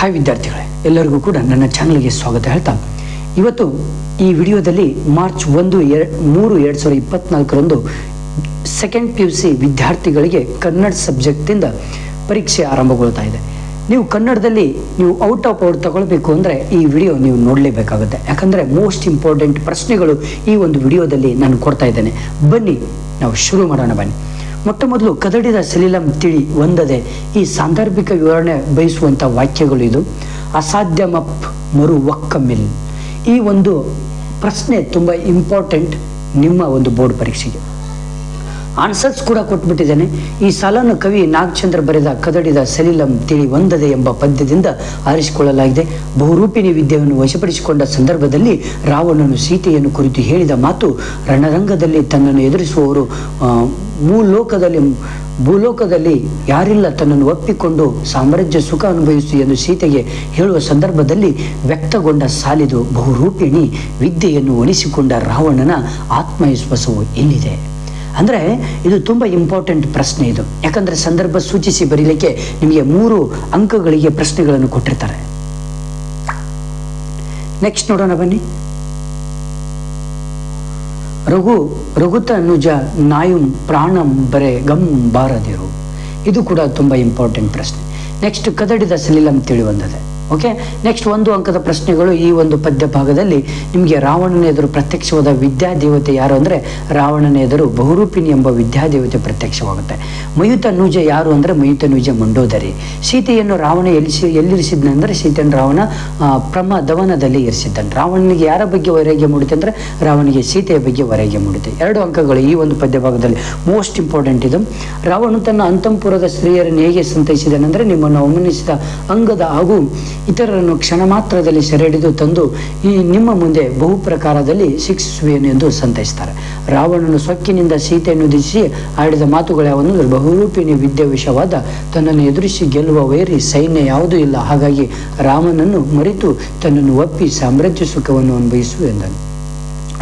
Hi ವಿದ್ಯಾರ್ಥಿಗಳೇ, ಎಲ್ಲರಿಗೂ ಕೂಡ ನನ್ನ ಚಾನಲ್ಗೆ ಸ್ವಾಗತ ಹೇಳ್ತಾ ಇವತ್ತು ಈ ವಿಡಿಯೋದಲ್ಲಿ ಮಾರ್ಚ್ 1-3-2024 ಸೆಕೆಂಡ್ PUC ವಿದ್ಯಾರ್ಥಿಗಳಿಗೆ ಕನ್ನಡ ಸಬ್ಜೆಕ್ಟಿಂದ ಪರೀಕ್ಷೆ ಆರಂಭಗೊಳ್ತಾ ಇದೆ. ನೀವು ಕನ್ನಡದಲ್ಲಿ ನೀವು ಔಟ್ ಆಫ್ ಔಟ್ ತಗೊಳ್ಬೇಕು ಅಂದರೆ ಈ ವಿಡಿಯೋ ನೀವು ನೋಡಲೇಬೇಕಾಗುತ್ತೆ. ಯಾಕಂದರೆ ಮೋಸ್ಟ್ ಇಂಪಾರ್ಟೆಂಟ್ ಪ್ರಶ್ನೆಗಳು ಈ ಒಂದು ವಿಡಿಯೋದಲ್ಲಿ ನಾನು ಕೊಡ್ತಾ ಇದ್ದೇನೆ. ಬನ್ನಿ ನಾವು ಶುರು ಮಾಡೋಣ. ಬನ್ನಿ, ಮೊಟ್ಟ ಮೊದಲು ಕದಡಿದ ಸಲಿಲಂ ತಿಳಿ ಒಂದದೆ ಈ ಸಾಂದರ್ಭಿಕ ವಿವರಣೆ ಬಯಸುವಂಥ ವಾಕ್ಯಗಳು. ಇದು ಅಸಾಧ್ಯ ಮಪ್ ಮರು ಒಕ್ಕಮಿಲ್. ಈ ಒಂದು ಪ್ರಶ್ನೆ ತುಂಬ ಇಂಪಾರ್ಟೆಂಟ್ ನಿಮ್ಮ ಒಂದು ಬೋರ್ಡ್ ಪರೀಕ್ಷೆಗೆ. ಆನ್ಸರ್ಸ್ ಕೂಡ ಕೊಟ್ಬಿಟ್ಟಿದ್ದೇನೆ. ಈ ಸಾಲನ್ನು ಕವಿ ನಾಗಚಂದ್ರ ಬರೆದ ಕದಡಿದ ಸಲಿಲಂ ತಿಳಿ ಒಂದದೆ ಎಂಬ ಪದ್ಯದಿಂದ ಆರಿಸಿಕೊಳ್ಳಲಾಗಿದೆ. ಬಹುರೂಪಿಣಿ ವಿದ್ಯೆಯನ್ನು ವಶಪಡಿಸಿಕೊಂಡ ಸಂದರ್ಭದಲ್ಲಿ ರಾವಣನು ಸೀತೆಯನ್ನು ಕುರಿತು ಹೇಳಿದ ಮಾತು, ರಣರಂಗದಲ್ಲಿ ತನ್ನನ್ನು ಎದುರಿಸುವವರು ಭೂಲೋಕದಲ್ಲಿ ಯಾರಿಲ್ಲ, ತನ್ನನ್ನು ಒಪ್ಪಿಕೊಂಡು ಸಾಮ್ರಾಜ್ಯ ಸುಖ ಅನುಭವಿಸು ಎಂದು ಸೀತೆಗೆ ಹೇಳುವ ಸಂದರ್ಭದಲ್ಲಿ ವ್ಯಕ್ತಗೊಂಡ ಸಾಲಿದು. ಬಹುರೂಪಿಣಿ ವಿದ್ಯೆಯನ್ನು ಒಲಿಸಿಕೊಂಡ ರಾವಣನ ಆತ್ಮವಿಶ್ವಾಸವು ಎಲ್ಲಿದೆ? ಅಂದರೆ ಇದು ತುಂಬ ಇಂಪಾರ್ಟೆಂಟ್ ಪ್ರಶ್ನೆ ಇದು. ಯಾಕಂದರೆ ಸಂದರ್ಭ ಸೂಚಿಸಿ ಬರೀಲಿಕ್ಕೆ ನಿಮಗೆ 3 ಅಂಕಗಳಿಗೆ ಪ್ರಶ್ನೆಗಳನ್ನು ಕೊಟ್ಟಿರ್ತಾರೆ. ನೆಕ್ಸ್ಟ್ ನೋಡೋಣ ಬನ್ನಿ. ರಘುತ ನುಜ ನಾಯುಂ ಪ್ರಾಣಂ ಬರೆ ಗಂ ಬಾರದಿರು. ಇದು ಕೂಡ ತುಂಬ ಇಂಪಾರ್ಟೆಂಟ್ ಪ್ರಶ್ನೆ. ನೆಕ್ಸ್ಟ್ ಕದಡಿದ ಸಲಿಲಂ ತಿಳಿ ಒಂದದೆ. ಓಕೆ, ನೆಕ್ಸ್ಟ್ 1 ಅಂಕದ ಪ್ರಶ್ನೆಗಳು. ಈ ಒಂದು ಪದ್ಯ ಭಾಗದಲ್ಲಿ ನಿಮಗೆ ರಾವಣನ ಎದುರು ಪ್ರತ್ಯಕ್ಷವಾದ ವಿದ್ಯಾದೇವತೆ ಯಾರು ಅಂದರೆ ರಾವಣನ ಎದುರು ಬಹುರೂಪಿಣಿ ಎಂಬ ವಿದ್ಯಾದೇವತೆ ಪ್ರತ್ಯಕ್ಷವಾಗುತ್ತೆ. ಮಯುತ ನೂಜ ಯಾರು ಅಂದರೆ ಮಯುತ ನೂಜ ಮಂಡೋದರಿ. ಸೀತೆಯನ್ನು ರಾವಣ ಎಲ್ಲಿರಿಸಿದ್ನಂದರೆ ಸೀತೆಯನ್ನು ರಾವಣ ಪ್ರಮದವನದಲ್ಲಿ ಇರಿಸಿದ್ದಾನೆ. ರಾವಣನಿಗೆ ಯಾರ ಬಗ್ಗೆ ವೈರಾಗ್ಯ ಮೂಡಿತೆ ಅಂದರೆ ರಾವಣಿಗೆ ಸೀತೆಯ ಬಗ್ಗೆ ವೈರಾಗ್ಯ ಮೂಡಿತೆ. 2 ಅಂಕಗಳು ಈ ಒಂದು ಪದ್ಯ ಭಾಗದಲ್ಲಿ. ಮೋಸ್ಟ್ ಇಂಪಾರ್ಟೆಂಟ್ ಇದು. ರಾವಣ ತನ್ನ ಅಂತಃಪುರದ ಸ್ತ್ರೀಯರನ್ನು ಹೇಗೆ ಸಂತೈಸಿದನೆಂದರೆ ನಿಮ್ಮನ್ನು ಅವಮಾನಿಸಿದ ಅಂಗದ ಹಾಗೂ ಇತರರನ್ನು ಕ್ಷಣ ಮಾತ್ರದಲ್ಲಿ ಸೆರೆಹಿಡಿದು ತಂದು ನಿಮ್ಮ ಮುಂದೆ ಬಹು ಪ್ರಕಾರದಲ್ಲಿ ಶಿಕ್ಷಿಸುವೆನು ಎಂದು ಸಂತೈಸ್ತಾರೆ. ರಾವಣನು ಸೊಕ್ಕಿನಿಂದ ಸೀತೆಯನ್ನು ದಿಸಿ ಆಡಿದ ಮಾತುಗಳು ಯಾವನು? ಬಹುರೂಪಿಣಿ ವಿದ್ಯಾವಿಷವಾದ ತನ್ನನ್ನು ಎದುರಿಸಿ ಗೆಲ್ಲುವ ವೈರಿ ಸೈನ್ಯ ಯಾವುದೂ ಇಲ್ಲ, ಹಾಗಾಗಿ ರಾಮನನ್ನು ಮರೆತು ತನ್ನನ್ನು ಒಪ್ಪಿ ಸಾಮ್ರಾಜ್ಯ ಸುಖವನ್ನು ಅನುಭವಿಸು ಎಂದನು.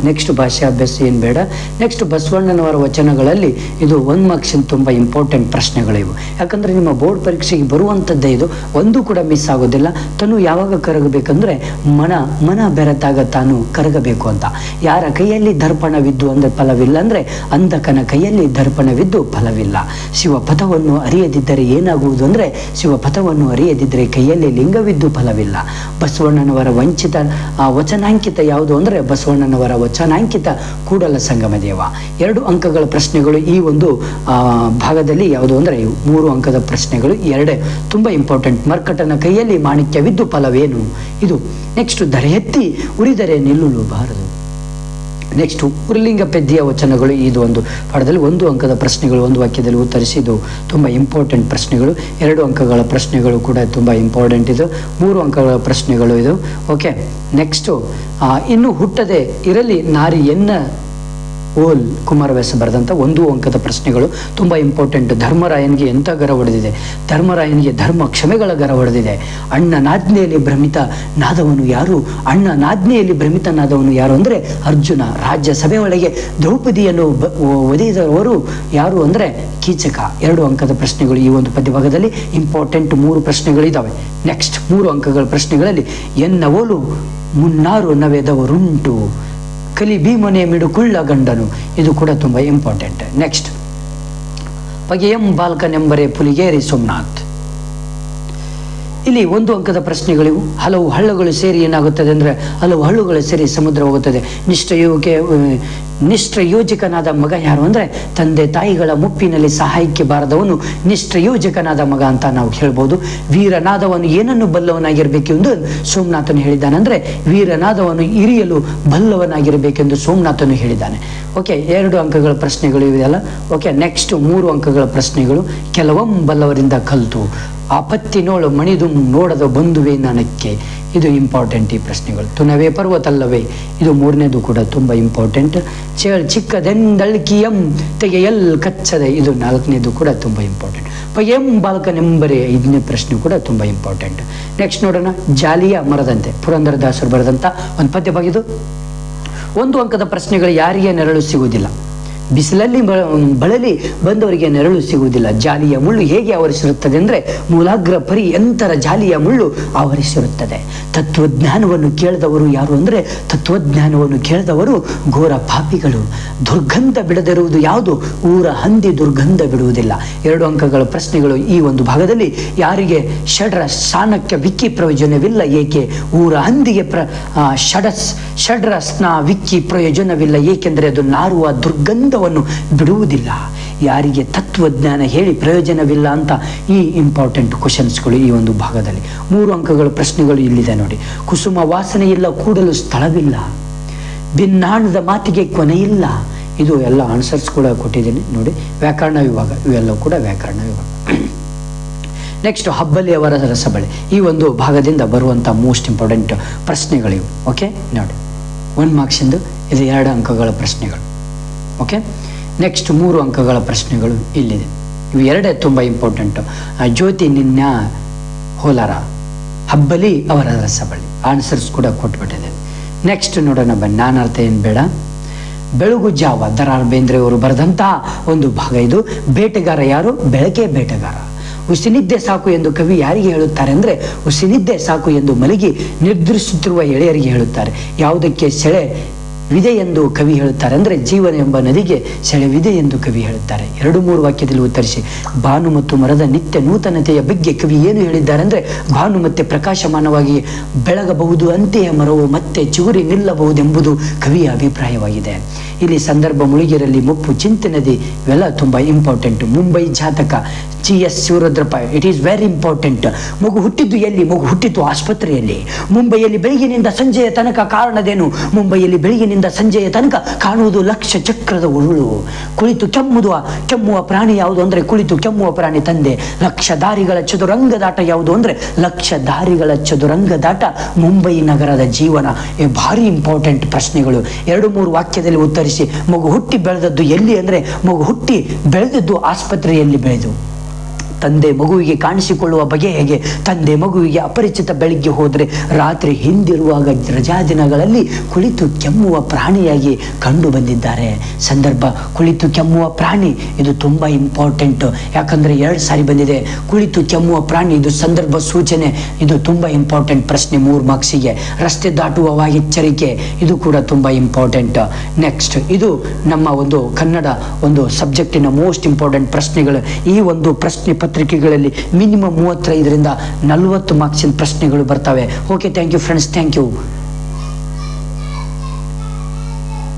ನೆಕ್ಸ್ಟ್ ಭಾಷೆ ಅಭ್ಯಾಸ ಏನು ಬೇಡ. ನೆಕ್ಸ್ಟ್ ಬಸವಣ್ಣನವರ ವಚನಗಳಲ್ಲಿ ಇದು 1 ಮಾರ್ಕ್ಸ್ ತುಂಬ ಇಂಪಾರ್ಟೆಂಟ್ ಪ್ರಶ್ನೆಗಳಿವು. ಯಾಕಂದರೆ ನಿಮ್ಮ ಬೋರ್ಡ್ ಪರೀಕ್ಷೆಗೆ ಬರುವಂಥದ್ದೇ ಇದು, ಒಂದು ಕೂಡ ಮಿಸ್ ಆಗೋದಿಲ್ಲ. ತನು ಯಾವಾಗ ಕರಗಬೇಕಂದ್ರೆ ಮನ ಬೆರೆತಾಗ ತಾನು ಕರಗಬೇಕು ಅಂತ. ಯಾರ ಕೈಯಲ್ಲಿ ದರ್ಪಣವಿದ್ದು ಅಂದರೆ ಫಲವಿಲ್ಲ ಅಂದರೆ ಅಂಧಕನ ಕೈಯಲ್ಲಿ ದರ್ಪಣವಿದ್ದು ಫಲವಿಲ್ಲ. ಶಿವಪಥವನ್ನು ಅರಿಯದಿದ್ದರೆ ಏನಾಗುವುದು ಅಂದರೆ ಶಿವಪಥವನ್ನು ಅರಿಯದಿದ್ದರೆ ಕೈಯಲ್ಲಿ ಲಿಂಗವಿದ್ದು ಫಲವಿಲ್ಲ. ಬಸವಣ್ಣನವರ ವಚನಾಂಕಿತ ಯಾವುದು ಅಂದರೆ ಬಸವಣ್ಣನವರ ವಚನಾಂಕಿತ ಕೂಡಲ ಸಂಗಮ ದೇವ. 2 ಅಂಕಗಳ ಪ್ರಶ್ನೆಗಳು ಈ ಒಂದು ಭಾಗದಲ್ಲಿ ಯಾವುದು ಅಂದರೆ 3 ಅಂಕದ ಪ್ರಶ್ನೆಗಳು 2 ತುಂಬ ಇಂಪಾರ್ಟೆಂಟ್. ಮರ್ಕಟನ ಕೈಯಲ್ಲಿ ಮಾಣಿಕ್ಯವಿದ್ದು ಫಲವೇನು? ಇದು. ನೆಕ್ಸ್ಟ್ ಧರೆ ಎತ್ತಿ ಉರಿದರೆ ನಿಲ್ಲುಲು ಬಾರದು. ನೆಕ್ಸ್ಟ್ ಉರ್ಲಿಂಗ ಪೆದ್ದಿಯ ವಚನಗಳು. ಇದು ಒಂದು ಪಾಠದಲ್ಲಿ 1 ಅಂಕದ ಪ್ರಶ್ನೆಗಳು 1 ವಾಕ್ಯದಲ್ಲಿ ಉತ್ತರಿಸಿ. ಇದು ತುಂಬ ಇಂಪಾರ್ಟೆಂಟ್ ಪ್ರಶ್ನೆಗಳು. 2 ಅಂಕಗಳ ಪ್ರಶ್ನೆಗಳು ಕೂಡ ತುಂಬ ಇಂಪಾರ್ಟೆಂಟ್. ಇದು 3 ಅಂಕಗಳ ಪ್ರಶ್ನೆಗಳು ಇದು. ಓಕೆ, ನೆಕ್ಸ್ಟು ಇನ್ನು ಹುಟ್ಟದೆ ಇರಲಿ ನಾರಿ ಎನ್ನ ಓಲ್ ಕುಮಾರವ್ಯಾಸ ಬರೆದಂಥ 1 ಅಂಕದ ಪ್ರಶ್ನೆಗಳು ತುಂಬ ಇಂಪಾರ್ಟೆಂಟ್. ಧರ್ಮರಾಯನಿಗೆ ಎಂಥ ಗರ ಹೊಡೆದಿದೆ? ಧರ್ಮರಾಯನಿಗೆ ಧರ್ಮ ಕ್ಷಮೆಗಳ ಗರ ಹೊಡೆದಿದೆ. ಅಣ್ಣನಾಜ್ಞೆಯಲ್ಲಿ ಭ್ರಮಿತ ನಾದವನು ಯಾರು? ಅಣ್ಣನಾಜ್ಞೆಯಲ್ಲಿ ಭ್ರಮಿತ ನಾದವನು ಯಾರು ಅಂದರೆ ಅರ್ಜುನ. ರಾಜ್ಯಸಭೆ ಒಳಗೆ ದ್ರೌಪದಿಯನ್ನು ಒದೆದವರು ಯಾರು ಅಂದರೆ ಕೀಚಕ. 2 ಅಂಕದ ಪ್ರಶ್ನೆಗಳು ಈ ಒಂದು ಪದ್ಯಭಾಗದಲ್ಲಿ ಇಂಪಾರ್ಟೆಂಟ್. 3 ಪ್ರಶ್ನೆಗಳಿದ್ದಾವೆ. ನೆಕ್ಸ್ಟ್ 3 ಅಂಕಗಳ ಪ್ರಶ್ನೆಗಳಲ್ಲಿ ಎನ್ನವೋಲು ಮುನ್ನಾರು ನವೆದವರುಂಟು, ಕಲಿ ಭೀಮನೆ ಮಿಡುಕುಳ್ಳ ಗಂಡನು. ಇದು ಕೂಡ ತುಂಬ ಇಂಪಾರ್ಟೆಂಟ್. ನೆಕ್ಸ್ಟ್ ಪಗೆಯಂ ಬಾಲ್ಕನೆಂಬರೆ ಪುಲಿಗೇರಿ ಸೋಮನಾಥ್. ಇಲ್ಲಿ 1 ಅಂಕದ ಪ್ರಶ್ನೆಗಳಿವು. ಹಲವು ಹಳ್ಳಗಳು ಸೇರಿ ಏನಾಗುತ್ತದೆ ಅಂದರೆ ಹಲವು ಹಳ್ಳುಗಳು ಸೇರಿ ಸಮುದ್ರ ಹೋಗುತ್ತದೆ. ನಿಷ್ಪ್ರಯೋಜಕನಾದ ಮಗ ಯಾರು ಅಂದರೆ ತಂದೆ ತಾಯಿಗಳ ಮುಪ್ಪಿನಲ್ಲಿ ಸಹಾಯಕ್ಕೆ ಬಾರದವನು ನಿಷ್ಪ್ರಯೋಜಕನಾದ ಮಗ ಅಂತ ನಾವು ಹೇಳ್ಬೋದು. ವೀರನಾದವನು ಏನನ್ನು ಬಲ್ಲವನಾಗಿರಬೇಕೆಂದು ಸೋಮನಾಥನು ಹೇಳಿದ್ದಾನೆ ಅಂದರೆ ವೀರನಾದವನು ಇರಿಯಲು ಬಲ್ಲವನಾಗಿರಬೇಕೆಂದು ಸೋಮನಾಥನು ಹೇಳಿದ್ದಾನೆ. ಓಕೆ, 2 ಅಂಕಗಳ ಪ್ರಶ್ನೆಗಳು ಇವೆಯಲ್ಲ. ಓಕೆ, ನೆಕ್ಸ್ಟ್ 3 ಅಂಕಗಳ ಪ್ರಶ್ನೆಗಳು. ಕೆಲವೊಮ್ಮೆ ಬಲ್ಲವರಿಂದ ಕಲಿತು ಆಪತ್ತಿನೋಳು ಮಣಿದು ನೋಡದ ಬಂಧುವೆ ನನಕ್ಕೆ. ಇದು ಇಂಪಾರ್ಟೆಂಟ್ ಈ ಪ್ರಶ್ನೆಗಳು. ತುನವೇ ಪರ್ವತಲ್ಲವೇ. ಇದು 3ನೇದು ಕೂಡ ತುಂಬ ಇಂಪಾರ್ಟೆಂಟ್. ಚಿಕ್ಕದೆಂದಳ್ಕಿಯಂ ತೆಗೆಯಲ್ ಕಚ್ಚದೆ. ಇದು 4ನೇದು ಕೂಡ ತುಂಬ ಇಂಪಾರ್ಟೆಂಟ್. ಪಗೆಯಂ ಬಾಲ್ಕನೆಂಬರೆ 5ನೇ ಪ್ರಶ್ನೆ ಕೂಡ ತುಂಬ ಇಂಪಾರ್ಟೆಂಟ್. ನೆಕ್ಸ್ಟ್ ನೋಡೋಣ. ಜಾಲಿಯ ಮರದಂತೆ ಪುರಂದರದಾಸರು ಬರೆದಂಥ ಒಂದು ಪದ್ಯ ಬಾಗಿದು. 1 ಅಂಕದ ಪ್ರಶ್ನೆಗಳು ಯಾರಿಗೆ ನೆರಳು ಸಿಗುವುದಿಲ್ಲ. ಬಿಸಿಲಲ್ಲಿ ಬಳಲಿ ಬಂದವರಿಗೆ ನೆರಳು ಸಿಗುವುದಿಲ್ಲ. ಜಾಲಿಯ ಮುಳ್ಳು ಹೇಗೆ ಆವರಿಸಿರುತ್ತದೆ ಅಂದರೆ ಮೂಲಾಗ್ರ ಪರ್ಯಂತರ ಜಾಲಿಯ ಮುಳ್ಳು ಆವರಿಸಿರುತ್ತದೆ. ತತ್ವಜ್ಞಾನವನ್ನು ಕೇಳಿದವರು ಯಾರು ಅಂದರೆ ತತ್ವಜ್ಞಾನವನ್ನು ಕೇಳಿದವರು ಘೋರ ಪಾಪಿಗಳು. ದುರ್ಗಂಧ ಬಿಡದಿರುವುದು ಯಾವುದು? ಊರ ಹಂದಿ ದುರ್ಗಂಧ ಬಿಡುವುದಿಲ್ಲ. 2 ಅಂಕಗಳ ಪ್ರಶ್ನೆಗಳು ಈ ಒಂದು ಭಾಗದಲ್ಲಿ. ಯಾರಿಗೆ ಷಡ್ರಸಾನಕ್ಕೆ ವಿಕ್ಕಿ ಪ್ರಯೋಜನವಿಲ್ಲ ಏಕೆ? ಊರ ಹಂದಿಗೆ ಷಡ್ರಸ್ನ ವಿಕ್ಕಿ ಪ್ರಯೋಜನವಿಲ್ಲ ಏಕೆಂದರೆ ಅದು ನಾರುವ ದುರ್ಗಂಧವನ್ನು ಬಿಡುವುದಿಲ್ಲ. ಯಾರಿಗೆ ತತ್ವಜ್ಞಾನ ಹೇಳಿ ಪ್ರಯೋಜನವಿಲ್ಲ ಅಂತ ಈ ಇಂಪಾರ್ಟೆಂಟ್ ಕ್ವಶನ್ಸ್ಗಳು ಈ ಒಂದು ಭಾಗದಲ್ಲಿ. 3 ಅಂಕಗಳ ಪ್ರಶ್ನೆಗಳು ಇಲ್ಲಿದೆ ನೋಡಿ. ಕುಸುಮ ವಾಸನೆ ಇಲ್ಲ, ಕೂಡಲು ಸ್ಥಳವಿಲ್ಲ, ಭಿನ್ನಾಣದ ಮಾತಿಗೆ ಕೊನೆಯಿಲ್ಲ. ಇದು ಎಲ್ಲ ಆನ್ಸರ್ಸ್ ಕೂಡ ಕೊಟ್ಟಿದ್ದೀನಿ ನೋಡಿ. ವ್ಯಾಕರಣ ವಿಭಾಗ ಇವೆಲ್ಲವೂ ಕೂಡ ವ್ಯಾಕರಣ ವಿಭಾಗ. ನೆಕ್ಸ್ಟ್ ಹಬ್ಬಲಿ ಅವರ ರಸಬಳೆ, ಈ ಒಂದು ಭಾಗದಿಂದ ಬರುವಂಥ ಮೋಸ್ಟ್ ಇಂಪಾರ್ಟೆಂಟ್ ಪ್ರಶ್ನೆಗಳಿವು. ಓಕೆ ನೋಡಿ, 1 ಮಾರ್ಕ್ಸಿಂದು ಇದು 2 ಅಂಕಗಳ ಪ್ರಶ್ನೆಗಳು. ಓಕೆ, ನೆಕ್ಸ್ಟ್ 3 ಅಂಕಗಳ ಪ್ರಶ್ನೆಗಳು ಇಲ್ಲಿದೆ. ಇವು 2 ತುಂಬ ಇಂಪಾರ್ಟೆಂಟು. ಜ್ಯೋತಿ ನಿನ್ನ ಹೋಲಾರ, ಹಬ್ಬಲಿ ಅವರ ರಸಬಳಿ ಆನ್ಸರ್ಸ್ ಕೂಡ ಕೊಟ್ಬಿಟ್ಟಿದೆ. ನೆಕ್ಸ್ಟ್ ನೋಡೋಣ ಬನ್ನಿ. ನಾನರ್ಥ ಏನು ಬೇಡ. ಬೆಳಗು ಜಾವ, ದ.ರಾ. ಬೇಂದ್ರೆ ಅವರು ಬರೆದಂತಹ ಒಂದು ಭಾಗ ಇದು. ಬೇಟೆಗಾರ ಯಾರು? ಬೆಳಕೆ ಬೇಟೆಗಾರ. ಉಸಿನಿದ್ದೆ ಸಾಕು ಎಂದು ಕವಿ ಯಾರಿಗೆ ಹೇಳುತ್ತಾರೆ ಅಂದರೆ ಉಸಿನಿದ್ದೆ ಸಾಕು ಎಂದು ಮಲಗಿ ನಿರ್ಧರಿಸುತ್ತಿರುವ ಎಳೆಯರಿಗೆ ಹೇಳುತ್ತಾರೆ. ಯಾವುದಕ್ಕೆ ಸೆಳೆವಿದೆ ಎಂದು ಕವಿ ಹೇಳುತ್ತಾರೆ ಅಂದರೆ ಜೀವನ ಎಂಬ ನದಿಗೆ ಸೆಳೆವಿದೆ ಎಂದು ಕವಿ ಹೇಳುತ್ತಾರೆ. 2-3 ವಾಕ್ಯದಲ್ಲಿ ಉತ್ತರಿಸಿ. ಭಾನು ಮತ್ತು ಮರದ ನಿತ್ಯ ನೂತನತೆಯ ಬಗ್ಗೆ ಕವಿ ಏನು ಹೇಳಿದ್ದಾರೆ ಅಂದರೆ ಭಾನು ಮತ್ತೆ ಪ್ರಕಾಶಮಾನವಾಗಿ ಬೆಳಗಬಹುದು, ಅಂತೆಯೇ ಮರವು ಮತ್ತೆ ಚಿಗುರಿ ನಿಲ್ಲಬಹುದೆಂಬುದು ಕವಿಯ ಅಭಿಪ್ರಾಯವಾಗಿದೆ. ಇಲ್ಲಿ ಸಂದರ್ಭ ಮುಳುಗಿರಲಿ, ಮುಪ್ಪು ಚಿಂತನದಿ, ಇವೆಲ್ಲ ತುಂಬ ಇಂಪಾರ್ಟೆಂಟ್. ಮುಂಬೈ ಜಾತಕ, G.S. Shivarudrappa, it is very important. ಮಗು ಹುಟ್ಟಿದ್ದು ಎಲ್ಲಿ? ಮಗು ಹುಟ್ಟಿದ್ದು ಆಸ್ಪತ್ರೆಯಲ್ಲಿ. ಮುಂಬೈಯಲ್ಲಿ ಬೆಳಗಿನಿಂದ ಸಂಜೆಯ ತನಕ ಕಾರಣದೇನು? ಮುಂಬೈಯಲ್ಲಿ ಬೆಳಗಿನಿಂದ ಸಂಜೆಯ ತನಕ ಕಾಣುವುದು ಲಕ್ಷ ಚಕ್ರದ ಉರುಳು. ಕುಳಿತು ಕೆಮ್ಮುವ ಪ್ರಾಣಿ ಯಾವುದು ಅಂದರೆ ಕುಳಿತು ಕೆಮ್ಮುವ ಪ್ರಾಣಿ ತಂದೆ. ಲಕ್ಷ ದಾರಿಗಳ ಚದುರಂಗದಾಟ ಯಾವುದು ಅಂದರೆ ಲಕ್ಷ ದಾರಿಗಳ ಚದುರಂಗದಾಟ ಮುಂಬೈ ನಗರದ ಜೀವನ. ಭಾರಿ ಇಂಪಾರ್ಟೆಂಟ್ ಪ್ರಶ್ನೆಗಳು. 2-3 ವಾಕ್ಯದಲ್ಲಿ ಉತ್ತರಿಸಿ. ಮಗು ಹುಟ್ಟಿ ಬೆಳೆದದ್ದು ಎಲ್ಲಿ ಅಂದರೆ ಮಗು ಹುಟ್ಟಿ ಬೆಳೆದದ್ದು ಆಸ್ಪತ್ರೆಯಲ್ಲಿ ಬೆಳೆದು. ತಂದೆ ಮಗುವಿಗೆ ಕಾಣಿಸಿಕೊಳ್ಳುವ ಬಗೆ ಹೇಗೆ? ತಂದೆ ಮಗುವಿಗೆ ಅಪರಿಚಿತ ಬೆಳಿಗ್ಗೆ ಹೋದರೆ ರಾತ್ರಿ ಹಿಂದಿರುವಾಗ ರಜಾ ದಿನಗಳಲ್ಲಿ ಕುಳಿತು ಕೆಮ್ಮುವ ಪ್ರಾಣಿಯಾಗಿ ಕಂಡು ಬಂದಿದ್ದಾರೆ. ಸಂದರ್ಭ ಕುಳಿತು ಕೆಮ್ಮುವ ಪ್ರಾಣಿ ಇದು ತುಂಬ ಇಂಪಾರ್ಟೆಂಟ್. ಯಾಕಂದರೆ 2 ಸಾರಿ ಬಂದಿದೆ ಕುಳಿತು ಕೆಮ್ಮುವ ಪ್ರಾಣಿ. ಇದು ಸಂದರ್ಭ ಸೂಚನೆ. ಇದು ತುಂಬ ಇಂಪಾರ್ಟೆಂಟ್ ಪ್ರಶ್ನೆ 3 ಮಾರ್ಕ್ಸಿಗೆ. ರಸ್ತೆ ದಾಟುವ ಎಚ್ಚರಿಕೆ, ಇದು ಕೂಡ ತುಂಬ ಇಂಪಾರ್ಟೆಂಟ್. ನೆಕ್ಸ್ಟ್ ಇದು ನಮ್ಮ ಒಂದು ಕನ್ನಡ ಒಂದು ಸಬ್ಜೆಕ್ಟಿನ ಮೋಸ್ಟ್ ಇಂಪಾರ್ಟೆಂಟ್ ಪ್ರಶ್ನೆಗಳು. ಈ ಒಂದು ಪ್ರಶ್ನೆ ಪತ್ರಿಕೆಗಳಲ್ಲಿ ಮಿನಿಮಮ್ 35ರಿಂದ 40 ಮಾರ್ಕ್ಸಿನ ಪ್ರಶ್ನೆಗಳು ಬರ್ತವೆ. Okay, thank you friends, thank you.